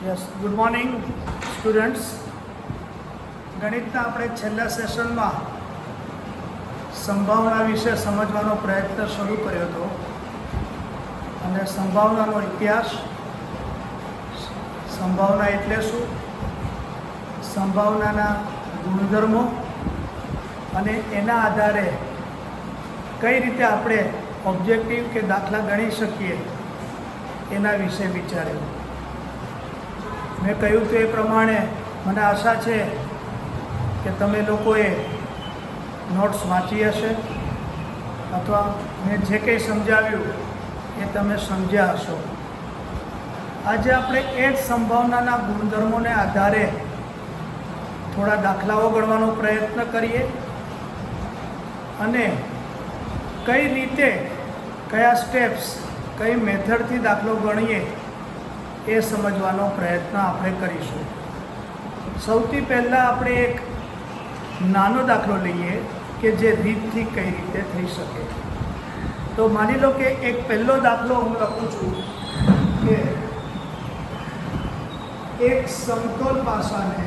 Yes good morning students. ગણિતના આપણે છેલ્લા સેશનમાં સંભાવના વિશે સમજવાનો પ્રયત્ન શરૂ કર્યો હતો અને સંભાવનાનો ઇતિહાસ, સંભાવના એટલે શું, સંભાવનાના ગુણધર્મો અને એના આધારે કઈ રીતે આપણે ઓબ્જેક્ટિવ કે દાખલા ગણી શકીએ એના વિશે વિચાર્યું. મેં કહ્યું તો એ પ્રમાણે મને આશા છે કે તમે લોકોએ નોટ્સ વાંચી હશે અથવા મેં જે કંઈ સમજાવ્યું એ તમે સમજ્યા હશો. આજે આપણે એ જ સંભાવનાના ગુણધર્મોને આધારે થોડા દાખલાઓ ગણવાનો પ્રયત્ન કરીએ અને કઈ રીતે, કયા સ્ટેપ્સ, કઈ મેથડથી દાખલો ગણીએ એ સમજવાનો પ્રયત્ન આપણે કરીશું. સૌથી પહેલાં આપણે એક નાનો દાખલો લઈએ કે જે રીતથી કઈ રીતે થઈ શકે. તો માની લો કે એક પહેલો દાખલો હું લખું છું કે એક સમતોલ પાસાને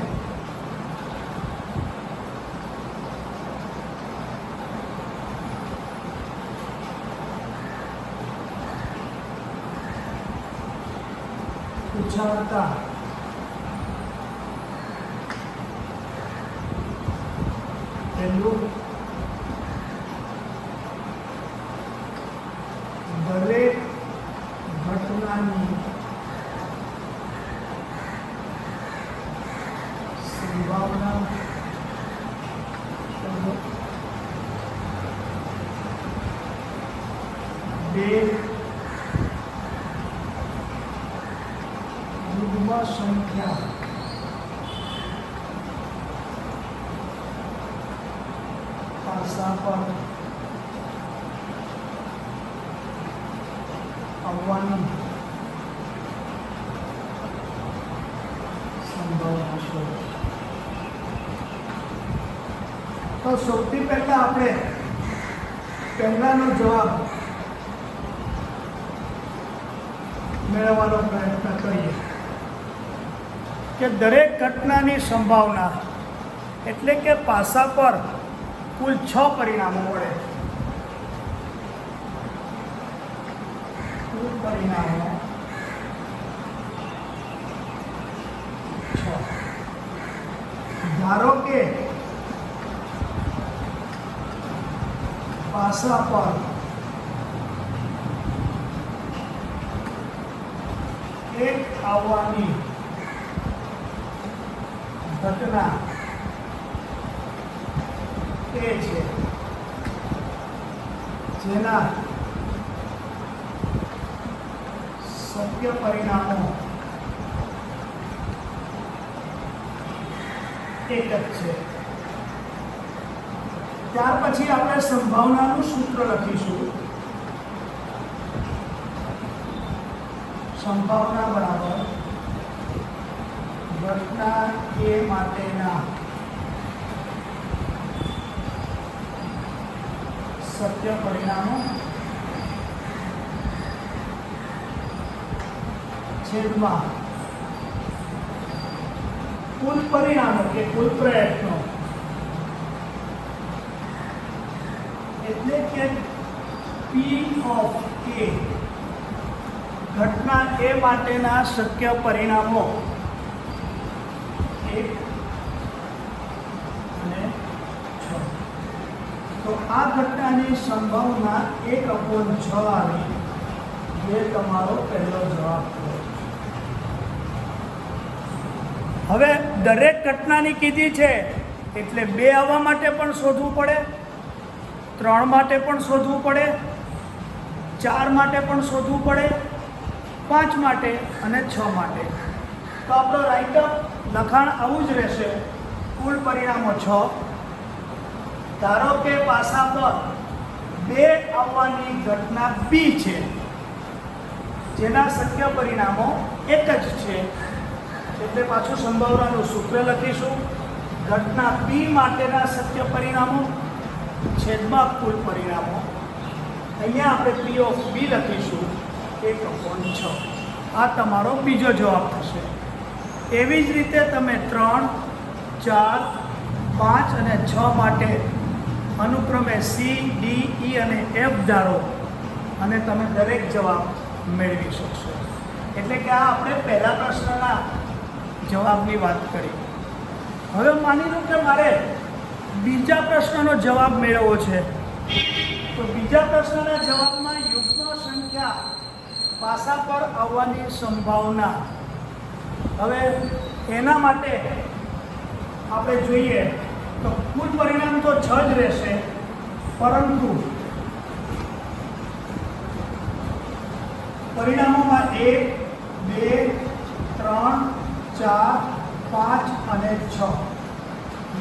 ઉછાળતા પહેલું દરેક ઘટનાની સંભાવના બે સંખ્યા પાસા પર આવવાની સંભાવના છે. તો સૌથી પહેલા આપણે પહેલાનો જવાબ મેળવવાનો પ્રયત્ન કરીએ કે દરેક ઘટનાની સંભાવના એટલે કે પાસા પર કુલ 6 પરિણામો મળે. કુલ પરિણામો 6. ધારો કે પાસા પર એક આવવાની ઘટના એ છે જેના શક્ય પરિણામો એક જ છે. ત્યાર પછી આપણે સંભાવનાનું સૂત્ર લખીશું. સંભાવના બરાબર ઘટના એ માટેના સત્ય પરિણામો છેદમાં કુલ પરિણામો કે કુલ પ્રયત્નો એટલે કે P of A ઘટના એ માટેના શક્ય પરિણામો 1 અને 6. તો આ ઘટનાની સંભાવના 1/6 આવી, જે તમારો પહેલો જવાબ થયો. હવે દરેક ઘટનાની કીધી છે એટલે 2 આવવા માટે પણ શોધવું પડે, 3 માટે પણ શોધવું પડે, 4 માટે પણ શોધવું પડે, 5 માટે અને 6 માટે. તો આપણો રાઇટઅપ લખાણ આવું જ રહેશે. કુલ પરિણામો 6. ધારો કે પાસા પર 2 આવવાની ઘટના B છે જેના શક્ય પરિણામો એક જ છે, એટલે પાછું સંભાવનાનું સૂત્ર લખીશું. ઘટના B માટેના શક્ય પરિણામો છેદમાં કુલ પરિણામો. અહીંયા આપણે P of B લખીશું 1/6. આ તમારો બીજો જવાબ થશે. એવી જ રીતે તમે 3, 4, 5 અને 6 માટે અનુક્રમે C, D, E અને F ધારો અને તમે દરેક જવાબ મેળવી શકશો. એટલે કે આ આપણે પહેલા પ્રશ્નના જવાબની વાત કરી. હવે માની લો કે મારે બીજા પ્રશ્નનો જવાબ મેળવવો છે, તો બીજા પ્રશ્નના જવાબમાં યુગ્મ સંખ્યા પાસા પર આવવાની સંભાવના. હવે એના માટે આપણે જોઈએ તો કુલ પરિણામ તો 6 જ રહેશે, પરંતુ પરિણામોમાં 1, 2, 3, 4, 5 અને 6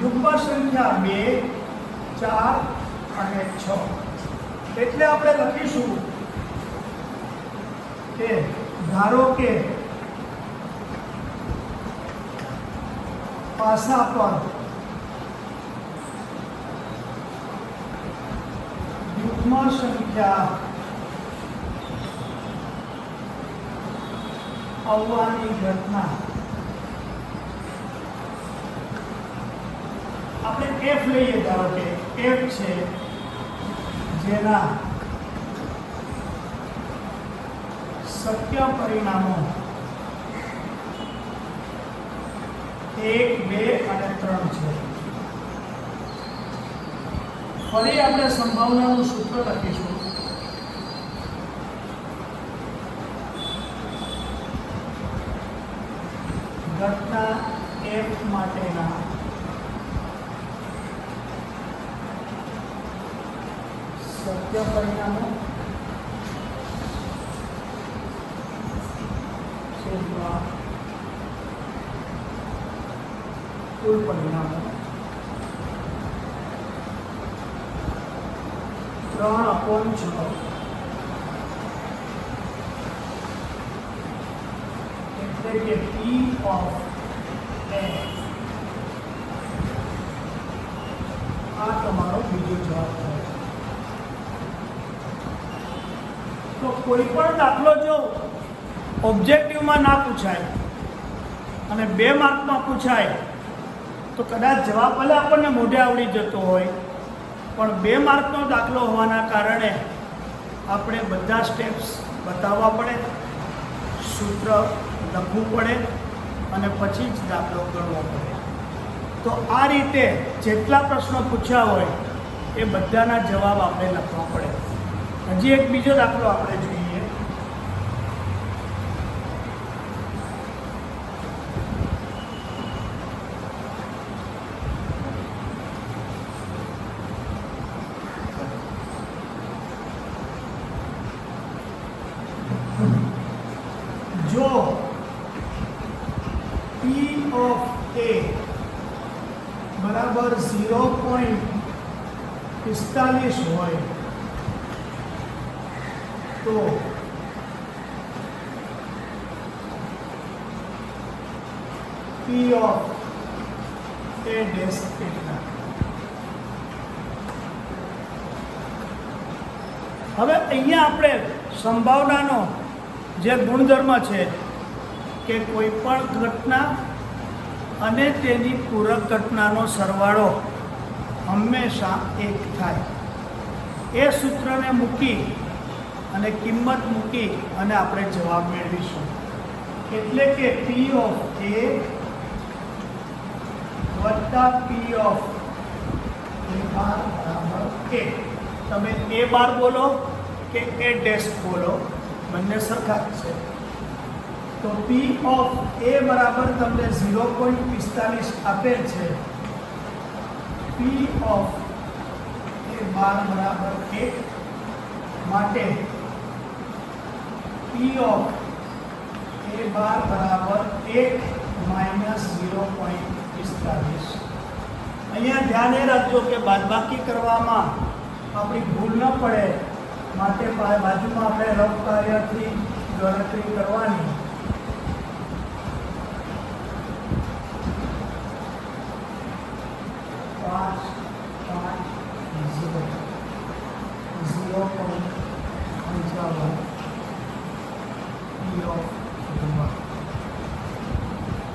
યુગ્મ સંખ્યા 2, 4 અને 6. એટલે આપણે લખીશું કે ધારો કે પાસા પર યુગ્મ સંખ્યા આવવાની ઘટના આપણે F લઈએ. ધારો કે F છે જેના શક્ય પરિણામો 1, 2 અને 3 છે. ફરી આપણે સંભાવનાનું સૂત્ર લખીશું. ઘટના F માટેના સત્ય પરિણામો કુલ પરિણામો 3/6 એટલે કે P of F. આ તમારો બીજો જવાબ છે. તો કોઈ પણ દાખલો જો ઓબ્જેક્ટિવમાં ના પૂછાય અને 2 માર્કમાં પૂછાય તો કદાચ જવાબ ભલે આપણને મોઢે આવડી જતો હોય, પણ 2 માર્કનો દાખલો હોવાના કારણે આપણે બધા સ્ટેપ્સ બતાવવા પડે, સૂત્ર લખવું પડે અને પછી જ દાખલો ગણવો પડે. તો આ રીતે જેટલા પ્રશ્નો પૂછ્યા હોય એ બધાના જવાબ આપણે લખવા પડે. હજી એક બીજો દાખલો આપણે જોઈએ. જો P of A બરાબર 0.45 હોય તો P of A dash કેટલા? હવે અહીંયા આપણે સંભાવનાનો જે ગુણધર્મ છે કે કોઈ પણ ઘટના અને તેની પૂરક ઘટનાનો સરવાળો હંમેશા 1 થાય. એ સૂત્રને મૂકી અને કિંમત મૂકી અને આપણે જવાબ મેળવીશું. એટલે કે P of A વત્તા P of A બાર બરાબર A. તમે A બાર બોલો કે A ડેશ બોલો, બંને સરખા જ છે. તો P of A બરાબર તમને 0.45 આપેલ છે. P of A બાર બરાબર 1 માટે P of A બાર બરાબર 1 માઇનસ 0.45. અહીંયા ધ્યાન એ રાખજો કે બાદબાકી કરવામાં આપણી ભૂલ ન પડે, માટે બાજુમાં આપણે રફ કાર્યથી ગણતરી કરવાની.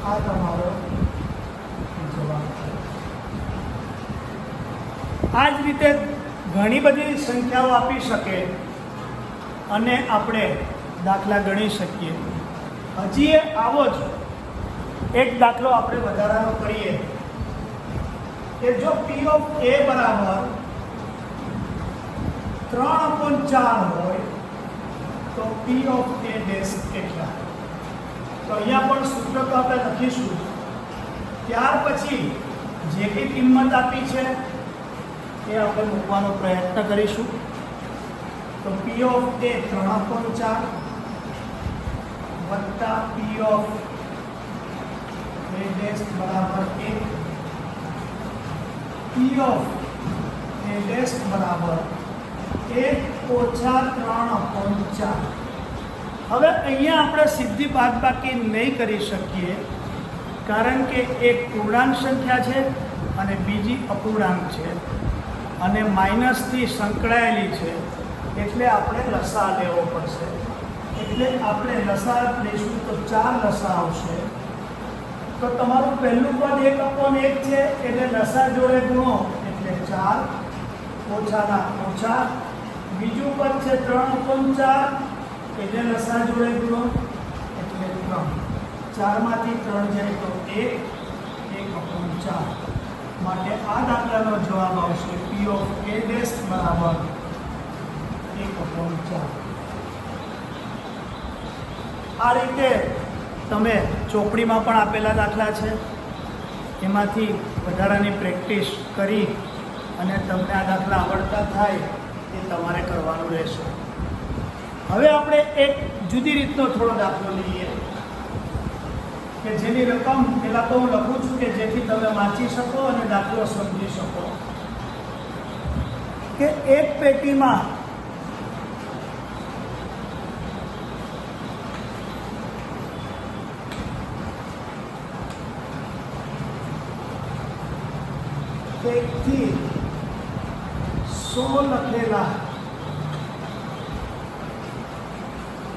આ તમારો જવાબ છે. આ જ રીતે ઘણી બધી સંખ્યાઓ આપી શકે અને આપણે દાખલા ગણી શકીએ. હજી આવો જ એક દાખલો આપણે વધારાનો કરીએ કે જો P ઓફ A બરાબર 3/4 હોય તો P ઓફ A ડેશ કેટલા? તો અહીંયા પણ સૂત્ર તો આપણે લખીશું. ત્યાર પછી જે કંઈ કિંમત આપી છે એ આપણે મૂકવાનો પ્રયત્ન કરીશું. તો P ઓફ A 3/4 વત્તા P ઓફ A ડેશ બરાબર 1, P ઓફ A ડેશ બરાબર 1 ઓછા 3/4. હવે અહીંયા આપણે સીધી બાદબાકી નહીં કરી શકીએ કારણ કે એક પૂર્ણાંક સંખ્યા છે અને બીજી અપૂર્ણાંક છે અને માઇનસથી સંકળાયેલી છે, એટલે આપણે લસા લેવો પડશે. એટલે આપણે લસા લઈશું તો 4 લસા આવશે. તો તમારું પહેલું પદ 1/1 છે એટલે લસા જોડે ગુણો એટલે 4 ઓછાના ઓછા. બીજું પદ છે 3/4 એટલે લસા જોડે ગુણો એટલે 3. 4 માંથી 3 જાય તો 1/4. માટે આ દાખલાનો જવાબ આવશે P ઓફ A ડેશ બરાબર 1/4. આ રીતે તમે ચોપડીમાં પણ આપેલા દાખલા છે, એમાંથી વધારાની પ્રેક્ટિસ કરી અને તમને આ દાખલા આવડતા થાય એ તમારે કરવાનું રહેશે. હવે આપણે એક જુદી રીતનો થોડો દાખલો લઈએ કે જેની રકમ પહેલાં તો હું લખું છું કે જેથી તમે વાંચી શકો અને દાખલો સમજી શકો. કે એક પેટીમાં એકથી 100 લખેલા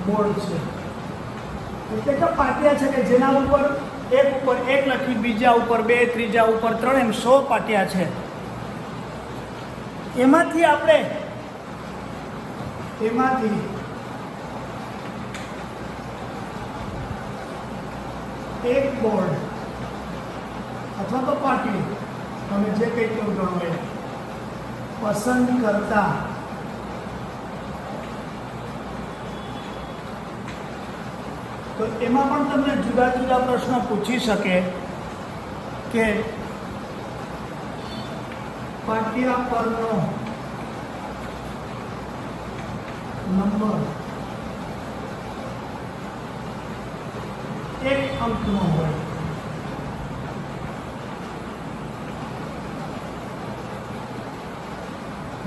બોર્ડ છે. એટલે કે પાટિયા છે કે જેના ઉપર એક લખી, બીજા ઉપર 2, ત્રીજા ઉપર 3, એમ 100 પાટિયા છે. એમાંથી આપણે એક બોર્ડ અથવા તો પાટિયું તમે જે કંઈ કેવું ગણો એ પસંદ કરતા તો એમાં પણ તમને જુદા જુદા પ્રશ્નો પૂછી શકે કે પાટિયા પરનો નંબર 1 અંકનો હોય,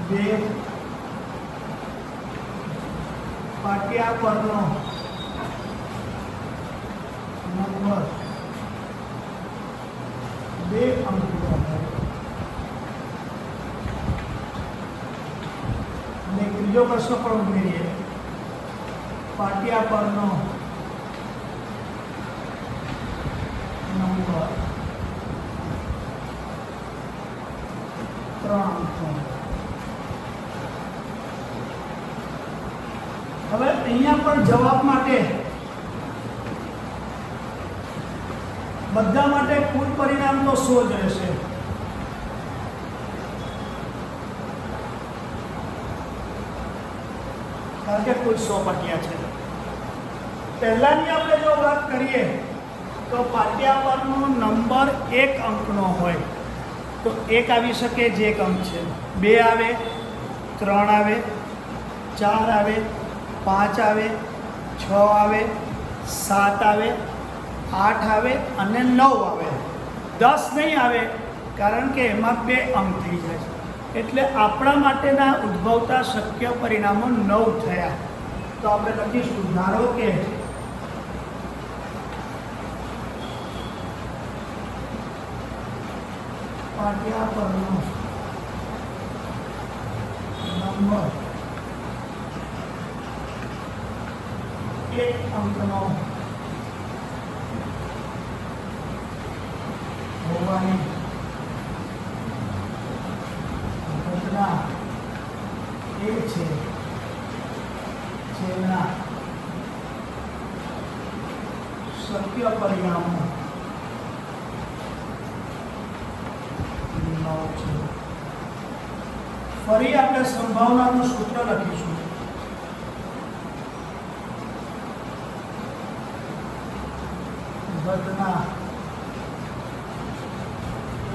બે પાટિયા પરનો નંબર 2 અંકનો હોય અને ત્રીજો પ્રશ્ન પણ ઉમેરીએ, પાટિયા પરનો નંબર 3 અંકનો. હવે અહીંયા પણ જવાબ માટે બધા માટે કુલ પરિણામ તો 100 જ રહેશે. કારણ કે કુલ 100 પાટિયા છે. પહેલાની આપણે જો વાત કરીએ તો પાટિયા પરનો નંબર 1 અંકનો હોય તો 1 આવી શકે જે એક અંક છે, 2 આવે, 3 આવે, 4 આવે, 5 આવે, 6 આવે, 7 આવે, 8 આવે અને 9 આવે. 10 નહીં આવે કારણ કે એમાં 2 અંક થઈ જાય છે. એટલે આપણા માટેના ઉદ્ભવતા શક્ય પરિણામો 9 થયા. તો આપણે લખીશું, ધારો કે પાટિયા પરનો નંબર 1 અંકનો કરવાની ઘટના એ છે જેના શક્ય પરિણામો 9 છે. ફરી આપણે સંભાવનાનું સૂત્ર લખીશું. ઘટના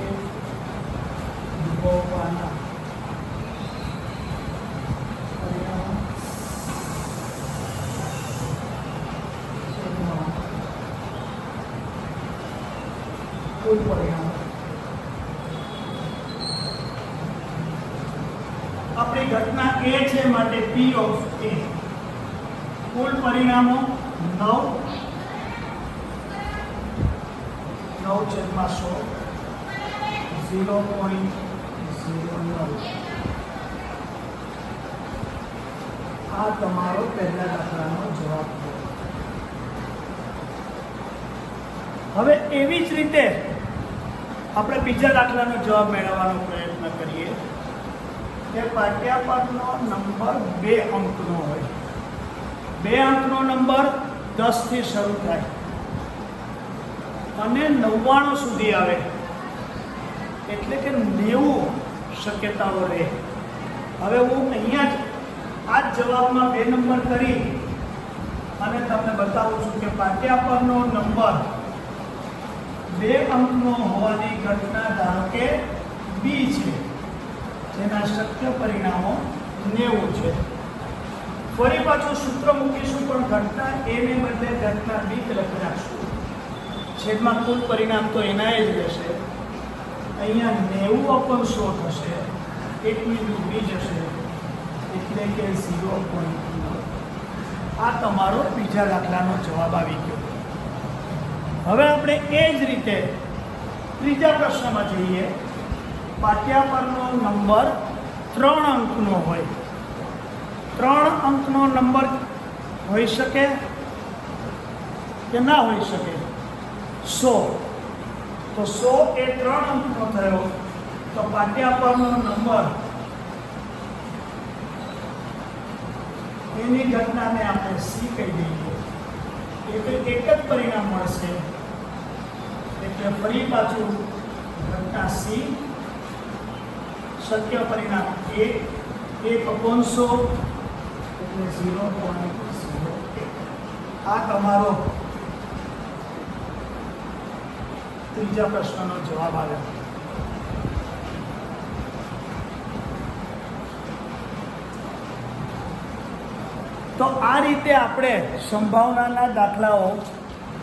એ ઉદ્ભવવાના પરિણામો કુલ પરિણામ. આપણી ઘટના એ છે માટે P ઓફ A કુલ પરિણામો 9 9/100 0.09. આ તમારો પહેલા દાખલાનો જવાબ છે. હવે એવી જ રીતે આપણે બીજા દાખલાનો જવાબ મેળવવાનો પ્રયત્ન કરીએ કે પાઠ્યપદનો નંબર 2 અંકનો હોય. 2 અંકનો નંબર 10 થી શરૂ થાય અને 99 સુધી આવે, એટલે કે 90 શક્યતાઓ રહે. હવે હું અહીંયા જ આ જ જવાબમાં 2 નંબર કરી અને તમને બતાવું છું કે પાઠ્યપદનો નંબર 2 અંકનો હોવાની ઘટના ધારો કે બી છે, જેના શક્ય પરિણામો 90 છે. ફરી પાછું સૂત્ર મૂકીશું, પણ ઘટના એ ને બદલે ઘટના બી લખી નાખશું. છેદમાં કુલ પરિણામ તો એના જ રહેશે. અહીંયા 90/100 થશે, 1 બિંદુ બી જશે, એટલે કે 0.9. આ તમારો બીજા દાખલાનો જવાબ આવી ગયો. હવે આપણે એ જ રીતે ત્રીજા પ્રશ્નમાં જઈએ. પાઠ્યપદનો નંબર 3 અંકનો હોય. 3 અંકનો નંબર હોઈ શકે કે ના હોઈ શકે? 100. તો 100 એ 3 અંકનો થયો, તો પાઠ્યપદનો નંબર એની ઘટનાને આપણે સી કહી દઈએ. એટલે એક જ પરિણામ મળશે, એટલે ફરી પાછું ઘટના સી, શક્ય પરિણામ 1/100 એટલે 0.01. આ તમારો ત્રીજા પ્રશ્નનો જવાબ આવ્યો. તો આ રીતે આપણે સંભાવનાના દાખલાઓ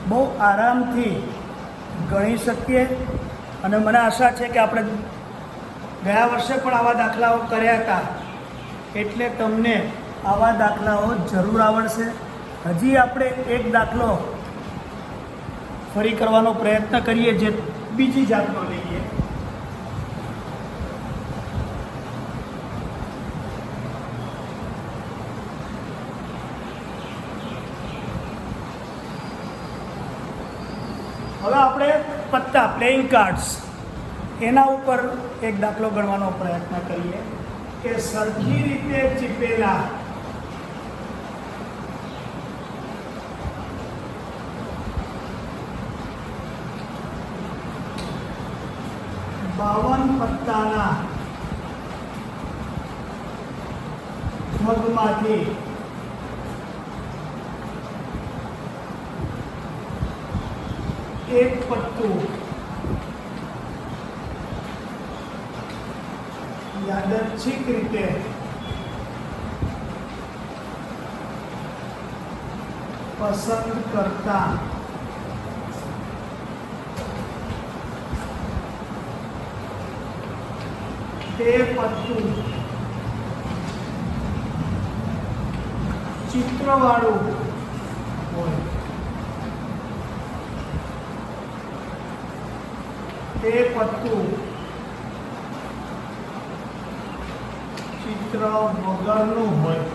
બહુ આરામથી ગણી શકીએ. અને મને આશા છે કે આપણે ગયા વર્ષે પણ આવા દાખલાઓ કર્યા હતા, એટલે તમને આવા દાખલાઓ જરૂર આવડશે. હજી આપણે એક દાખલો ફરી કરવાનો પ્રયત્ન કરીએ, જે બીજી જાતનો લઈએ. હવે આપણે પત્તા, પ્લેઇંગ કાર્ડ્સ, એના ઉપર એક દાખલો ગણવાનો પ્રયત્ન કરીએ કે સરખી રીતે ચીપેલા બાવન પત્તાના મગમાંથી એક પત્તું યાદચ્છિક રીતે પસંદ કરતા તે પત્તું ચિત્રવાળું હોય. તે પત્તું ચિત્ર વગરનું હોય.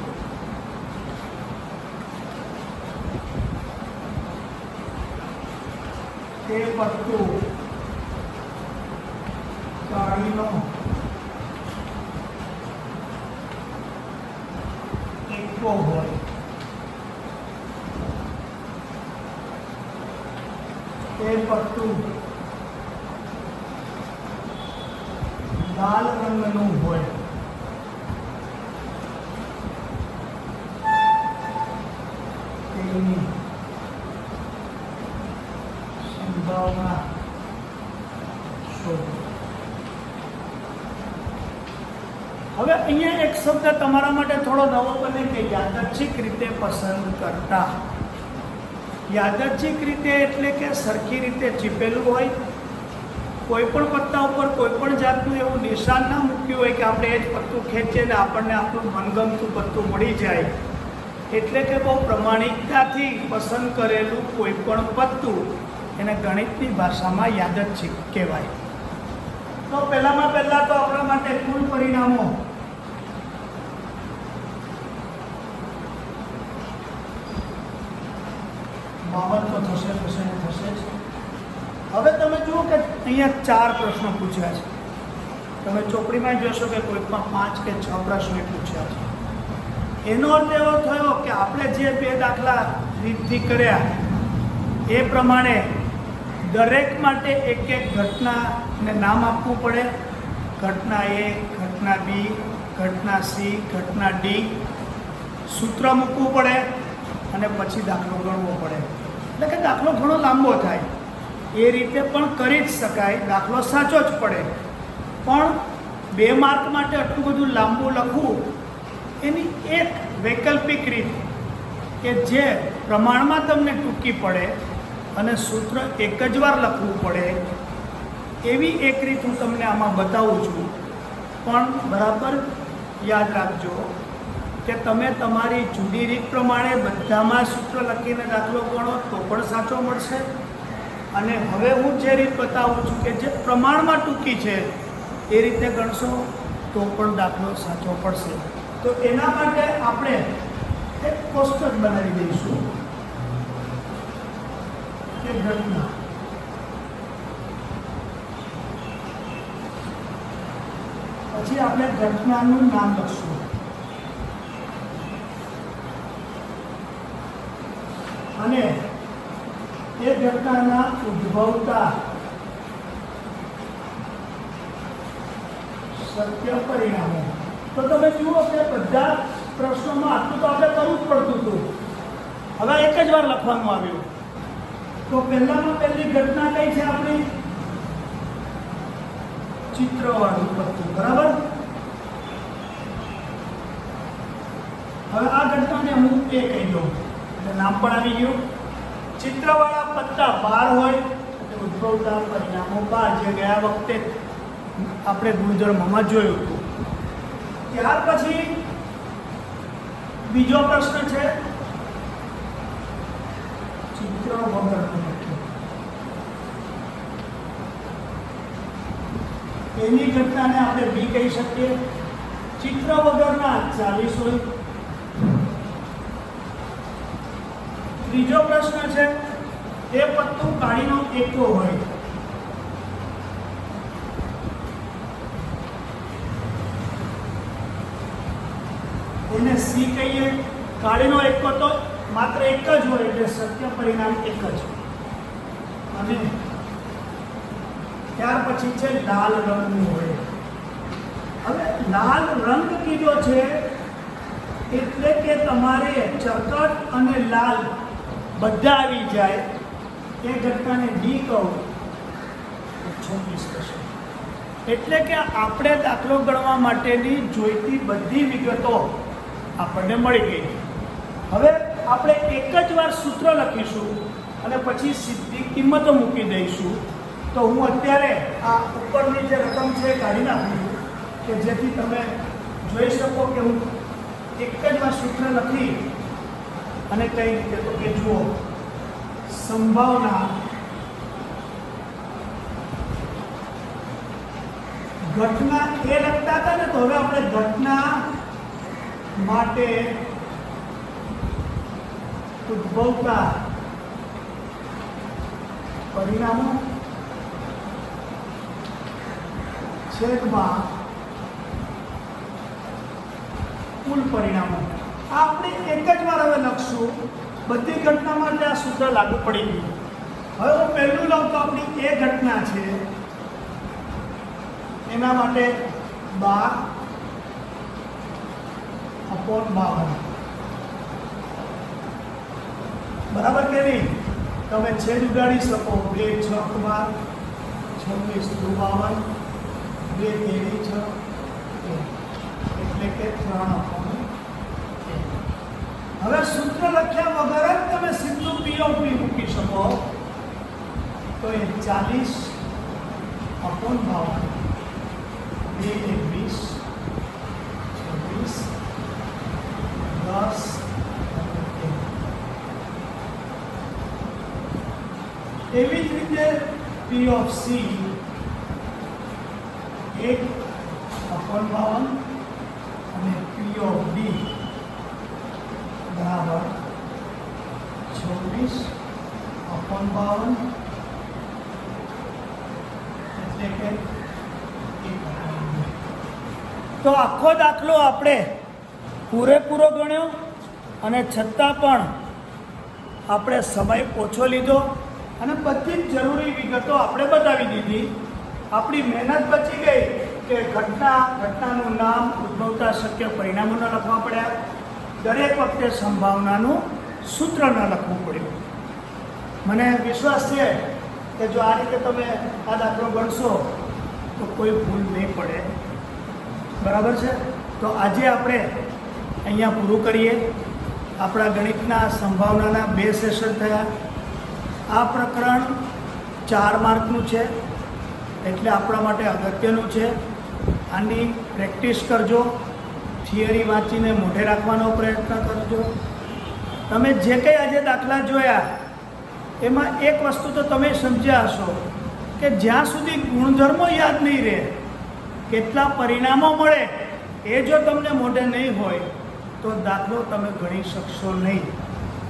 તે પત્તું કાળીનો એકો હોય એ પટ્ટું લાલ રંગનું હોય તેની સંભાવના શોધો. હવે અહીંયા એક શબ્દ તમારા માટે થોડો નવો બને કે યાદચ્છિક રીતે પસંદ કરતા. યાદચ્છિક રીતે એટલે કે સરખી રીતે ચીપેલું હોય, કોઈ પણ પત્તા ઉપર કોઈ પણ જાતનું એવું નિશાન ના મૂક્યું હોય કે આપણે એ જ પત્તું ખેંચીએ ને આપણને આપણું મનગમતું પત્તું મળી જાય. એટલે કે બહુ પ્રમાણિકતાથી પસંદ કરેલું કોઈ પણ પત્તું એને ગણિતની ભાષામાં યાદચ્છિક કહેવાય. તો પહેલામાં પહેલાં તો આપણા માટે કુલ પરિણામો બાબત તો થશે જ. હવે તમે જુઓ કે અહીંયા 4 પ્રશ્નો પૂછ્યા છે. તમે ચોપડીમાં જોશો કે કોઈકમાં 5 કે 6 પ્રશ્નો પૂછ્યા છે. એનો અર્થ એવો થયો કે આપણે જે 2 દાખલા રીતથી કર્યા એ પ્રમાણે દરેક માટે એક એક ઘટનાને નામ આપવું પડે. ઘટના A, ઘટના B, ઘટના C, ઘટના D, સૂત્ર મૂકવું પડે અને પછી દાખલો ગણવો પડે. એટલે કે દાખલો ઘણો લાંબો થાય. એ રીતે પણ કરી જ શકાય, દાખલો સાચો જ પડે. પણ 2 માર્ક માટે આટલું બધું લાંબુ લખવું એની એક વૈકલ્પિક રીત કે જે પ્રમાણમાં તમને ટૂંકી પડે અને સૂત્ર એક જ વાર લખવું પડે એવી એક રીત હું તમને આમાં બતાવું છું. પણ બરાબર યાદ રાખજો કે તમે તમારી જુદી રીત પ્રમાણે બધામાં સૂત્ર લખીને દાખલો ગણો તો પણ સાચો મળશે. અને હવે હું જે રીત બતાવું છું કે જે પ્રમાણમાં ટૂંકી છે એ રીતે ગણશો તો પણ દાખલો સાચો પડશે. તો એના માટે આપણે એક કોષ્ટક બનાવી દઈશું કે ઘટના. પછી આપણે ઘટનાનું નામ લખશું અને એ ઘટનાના ઉદ્ભવતા સત્ય પરિણામો. તો તમે જુઓ કે બધા પ્રશ્નોમાં આટલું તો આપણે કરવું જ પડતું હતું. હવે એક જ વાર લખવાનું આવ્યું. તો પહેલામાં પહેલી ઘટના કઈ છે આપણી? ચિત્રવાળું પત્તું. બરાબર. હવે આ ઘટનાને હું A કહી દઉં એટલે નામ પણ આવી ગયું. ચિત્રવાળા પત્તા 12 હોય એટલે ઉદ્ભવતા પરિણામો 12, જે ગયા વખતે આપણે ગુણધર્મમાં જોયું હતું. ત્યાર પછી બીજો પ્રશ્ન છે ચિત્ર વગરનું પત્તું. એની ઘટનાને આપણે B કહી શકીએ. ચિત્ર વગરના 40 હોય. ત્રીજો પ્રશ્ન છે એ પત્તું કાળીનો એકો હોય. એને C કહીએ. કાળીનો એકો તો માત્ર એક જ હોય એટલે સત્ય પરિણામ એક જ. અને ત્યાર પછી છે લાલ રંગનું હોય. હવે લાલ રંગ કીધો છે એટલે કે તમારે ચકટ અને લાલ બધા આવી જાય. એ ઘટનાને D કહું તો 26 થશે. એટલે કે આપણે દાખલો ગણવા માટેની જોઈતી બધી વિગતો આપણને મળી ગઈ. હવે આપણે એક જ વાર સૂત્ર લખીશું અને પછી સીધી કિંમતો મૂકી દઈશું. તો હું અત્યારે આ ઉપરની જે રકમ છે એ કાઢી નાખું કે જેથી તમે જોઈ શકો કે હું એક જ વાર સૂત્ર લખી અને કઈ રીતે. તો કે જુઓ, સંભાવના ઘટના એ લખતા હતા ને, તો હવે આપણે ઘટના માટે ઉદ્ભવતા પરિણામો છેદમાં કુલ પરિણામો. આપણે એક જ વાર હવે લખશું, બધી ઘટના માટે આ સૂત્ર લાગુ પડી ગયું. હવે હું પહેલું લઉં તો આપણી એ ઘટના છે એના માટે 12/52 બરાબર કે નહીં? તમે છેદ ઉડાડી શકો. 2 × 6 = 26 × 52 2 તેરી 6 એટલે કે 3/2. હવે સૂત્ર લખ્યા વગર જ તમે સીધું P of B મૂકી શકો. તો એ 40/52 2 × 20 26 10. એવી જ રીતે P of C 1/52 અને P of D બરાબર 26/52 એટલે કે 1/2. તો આખો દાખલો આપણે પૂરેપૂરો ગણ્યો અને છતાં પણ આપણે સમય ઓછો લીધો અને બધી જ જરૂરી વિગતો આપણે બતાવી દીધી. આપણી મહેનત બચી ગઈ કે ઘટનાનું નામ, ઉદ્ભવતા શક્ય પરિણામો ન લખવા પડ્યા, દરેક વખતે સંભાવનાનું સૂત્ર ન લખવું પડ્યું. મને વિશ્વાસ છે કે જો આ રીતે તમે આ દાખલો ગણશો તો કોઈ ભૂલ નહીં પડે. બરાબર છે? તો આજે આપણે અહીંયા પૂરું કરીએ. આપણા ગણિતના સંભાવનાના 2 સેશન થયા. આ પ્રકરણ 4 માર્કનું છે એટલે આપણા માટે અગત્યનું છે. આની પ્રેક્ટિસ કરજો, થિયરી વાંચીને મોઢે રાખવાનો પ્રયત્ન કરજો. તમે જે કંઈ આજે દાખલા જોયા એમાં એક વસ્તુ તો તમે સમજ્યા હશો કે જ્યાં સુધી ગુણધર્મો યાદ નહીં રહે, કેટલા પરિણામો મળે એ જો તમને મોઢે નહીં હોય તો દાખલો તમે ગણી શકશો નહીં.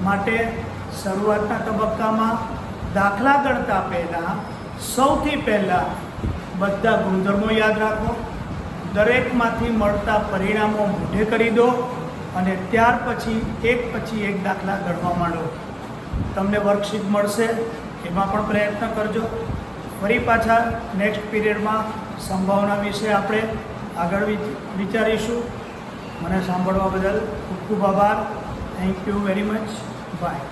માટે શરૂઆતના તબક્કામાં દાખલા ગણતા પહેલાં સૌથી પહેલાં બધા ગુણધર્મો યાદ રાખો, દરેકમાંથી મળતા પરિણામો મોઢે કરી દો અને ત્યાર પછી એક દાખલા ગણવા માંડો. તમને વર્કશીટ મળશે, એમાં પણ પ્રયત્ન કરજો. ફરી પાછા નેક્સ્ટ પીરિયડમાં સંભાવના વિશે આપણે આગળ વિચારીશું. મને સાંભળવા બદલ ખૂબ ખૂબ આભાર. Thank you very much. By.